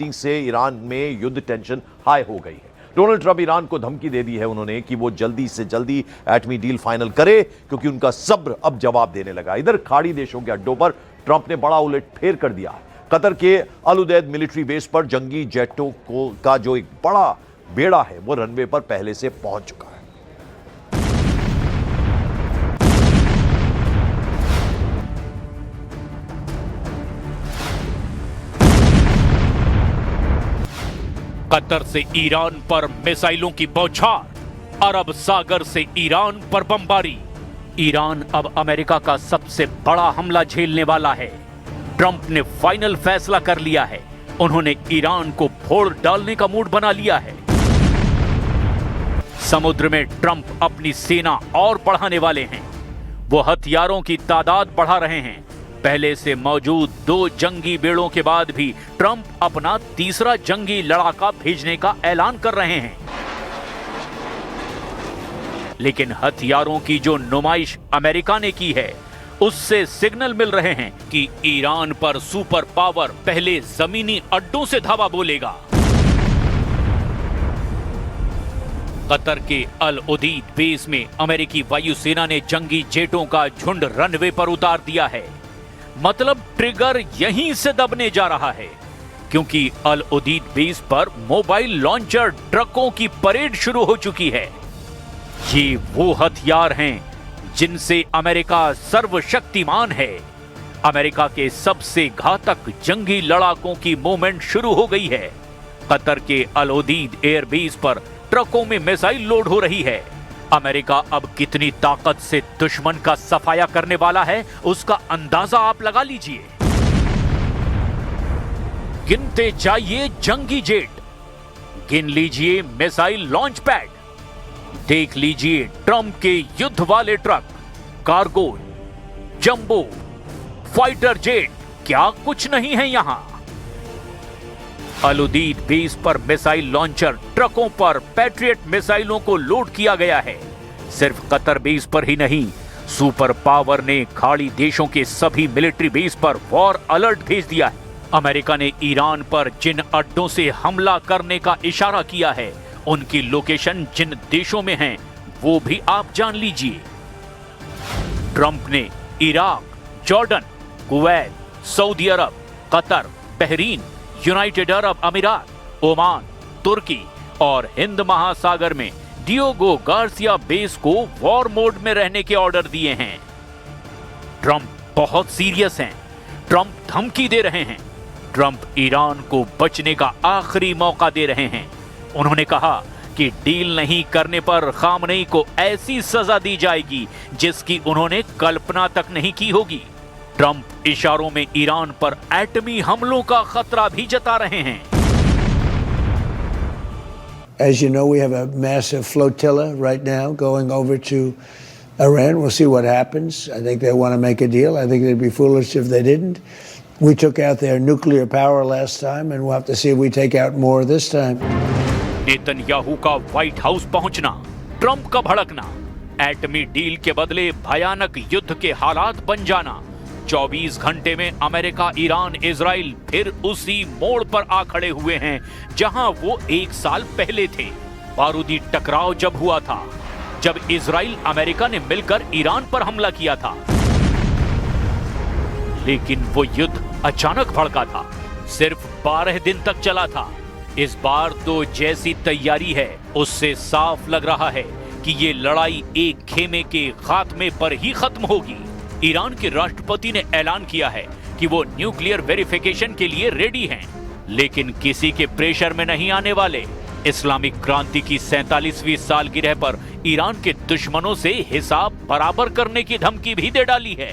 से ईरान में युद्ध टेंशन हाई हो गई है। डोनाल्ड ट्रंप ईरान को धमकी दे दी है उन्होंने कि वो जल्दी से जल्दी एटमी डील फाइनल करे, क्योंकि उनका सब्र अब जवाब देने लगा। इधर खाड़ी देशों के अड्डों पर ट्रंप ने बड़ा उलटफेर कर दिया है। कतर के अल उदैद मिलिट्री बेस पर जंगी जेटों का जो एक बड़ा बेड़ा है वो रनवे पर पहले से पहुंच चुका है। कतर से ईरान पर मिसाइलों की बौछार, अरब सागर से ईरान पर बमबारी। ईरान अब अमेरिका का सबसे बड़ा हमला झेलने वाला है। ट्रंप ने फाइनल फैसला कर लिया है। उन्होंने ईरान को फोड़ डालने का मूड बना लिया है। समुद्र में ट्रंप अपनी सेना और बढ़ाने वाले हैं। वो हथियारों की तादाद बढ़ा रहे हैं। पहले से मौजूद 2 जंगी बेड़ों के बाद भी ट्रंप अपना तीसरा जंगी लड़ाका भेजने का ऐलान कर रहे हैं। लेकिन हथियारों की जो नुमाइश अमेरिका ने की है, उससे सिग्नल मिल रहे हैं कि ईरान पर सुपर पावर पहले जमीनी अड्डों से धावा बोलेगा। कतर के अल उदैद बेस में अमेरिकी वायुसेना ने जंगी जेटों का झुंड रनवे पर उतार दिया है। मतलब ट्रिगर यहीं से दबने जा रहा है, क्योंकि अल उदैद बेस पर मोबाइल लॉन्चर ट्रकों की परेड शुरू हो चुकी है। ये वो हथियार हैं जिनसे अमेरिका सर्वशक्तिमान है। अमेरिका के सबसे घातक जंगी लड़ाकों की मूवमेंट शुरू हो गई है। कतर के अल उदैद एयरबेस पर ट्रकों में मिसाइल लोड हो रही है। अमेरिका अब कितनी ताकत से दुश्मन का सफाया करने वाला है, उसका अंदाजा आप लगा लीजिए। गिनते जाइए जंगी जेट, गिन लीजिए मिसाइल लॉन्च पैड, देख लीजिए ट्रंप के युद्ध वाले truck, cargo, jumbo, fighter jet, क्या कुछ नहीं है यहां। अल उदैद बेस पर मिसाइल लॉन्चर ट्रकों पर पैट्रियट मिसाइलों को लोड किया गया है। सिर्फ कतर बेस पर ही नहीं, सुपर पावर ने खाड़ी देशों के सभी मिलिट्री बेस पर वॉर अलर्ट भेज दिया है। अमेरिका ने ईरान पर जिन अड्डों से हमला करने का इशारा किया है, उनकी लोकेशन जिन देशों में हैं, वो भी आप जान लीजिए। ट्रंप ने इराक, जॉर्डन, कुवैत, सऊदी अरब, कतर, बहरीन, यूनाइटेड अरब अमीरात, ओमान, तुर्की और हिंद महासागर में डियोगो गार्सिया बेस को वॉर मोड में रहने के ऑर्डर दिए हैं। ट्रंप बहुत सीरियस हैं। ट्रंप धमकी दे रहे हैं। ट्रंप ईरान को बचने का आखिरी मौका दे रहे हैं। उन्होंने कहा कि डील नहीं करने पर खामनेई को ऐसी सजा दी जाएगी जिसकी उन्होंने कल्पना तक नहीं की होगी। ट्रंप इशारों में ईरान पर एटमी हमलों का खतरा भी जता रहे हैं। As you know, we have a massive flotilla right now going over to Iran. We'll see what happens. I think they want to make a deal. I think they'd be foolish if they didn't. We took out their nuclear power last time, and we'll have to see if we take out more this time. Netanyahu का white house पहुंचना, Trump का भड़कना, एटमी deal के बदले भयानक युद्ध के हालात बन जाना। 24 घंटे में अमेरिका, ईरान, इजराइल फिर उसी मोड़ पर आ खड़े हुए हैं जहां वो 1 साल पहले थे। बारूदी टकराव जब हुआ था, जब इजराइल अमेरिका ने मिलकर ईरान पर हमला किया था। लेकिन वो युद्ध अचानक भड़का था, सिर्फ 12 दिन तक चला था। इस बार तो जैसी तैयारी है, उससे साफ लग रहा है कि ये लड़ाई एक खेमे के खात्मे पर ही खत्म होगी। ईरान के राष्ट्रपति ने ऐलान किया है कि वो न्यूक्लियर वेरिफिकेशन के लिए रेडी हैं, लेकिन किसी के प्रेशर में नहीं आने वाले। इस्लामिक क्रांति की 47वीं सालगिरह पर ईरान के दुश्मनों से हिसाब बराबर करने की धमकी भी दे डाली है।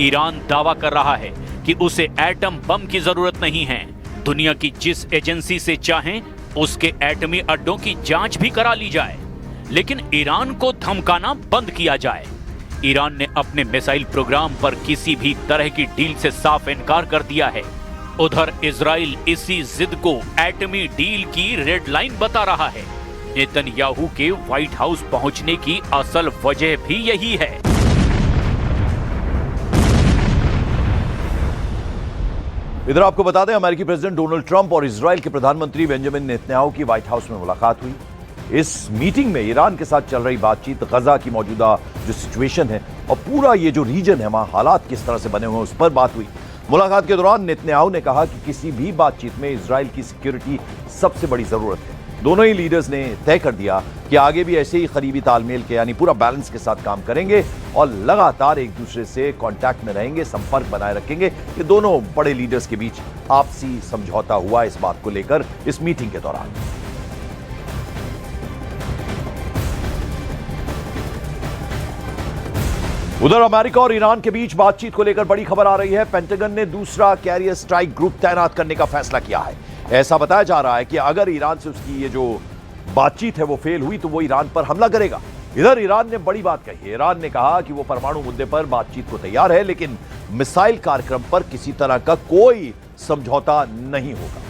ईरान दावा कर रहा है कि उसे एटम बम की जरूरत नहीं है। दुनिया की जिस एजेंसी से चाहें उसके एटमी अड्डों की जांच भी करा ली जाए, लेकिन ईरान को धमकाना बंद किया जाए। ईरान ने अपने मिसाइल प्रोग्राम पर किसी भी तरह की डील से साफ इनकार कर दिया है। उधर इजराइल इसी जिद को एटमी डील की रेड लाइन बता रहा है। नेतन्याहू के व्हाइट हाउस पहुंचने की असल वजह भी यही है। इधर आपको बता दें, अमेरिकी प्रेसिडेंट डोनाल्ड ट्रंप और इजराइल के प्रधानमंत्री बेंजामिन नेतन्याहू की व्हाइट हाउस में मुलाकात हुई। इस मीटिंग में ईरान के साथ चल रही बातचीत, गजा की मौजूदा जो सिचुएशन है और पूरा ये जो रीजन है वहां हालात किस तरह से बने हुए हैं उस पर बात हुई। मुलाकात के दौरान नेतन्याहू ने कहा कि किसी भी बातचीत में इजराइल की सिक्योरिटी सबसे बड़ी जरूरत है। दोनों ही लीडर्स ने तय कर दिया कि आगे भी ऐसे ही करीबी तालमेल के यानी पूरा बैलेंस के साथ काम करेंगे और लगातार एक दूसरे से कांटेक्ट में रहेंगे, संपर्क बनाए रखेंगे। ये दोनों बड़े लीडर्स के बीच आपसी समझौता हुआ इस बात को लेकर इस मीटिंग के दौरान। उधर अमेरिका और ईरान के बीच बातचीत को लेकर बड़ी खबर आ रही है। पेंटागन ने दूसरा कैरियर स्ट्राइक ग्रुप तैनात करने का फैसला किया है। ऐसा बताया जा रहा है कि अगर ईरान से उसकी ये जो बातचीत है वो फेल हुई तो वो ईरान पर हमला करेगा। इधर ईरान ने बड़ी बात कही है। ईरान ने कहा कि वो परमाणु मुद्दे पर बातचीत को तैयार है, लेकिन मिसाइल कार्यक्रम पर किसी तरह का कोई समझौता नहीं होगा।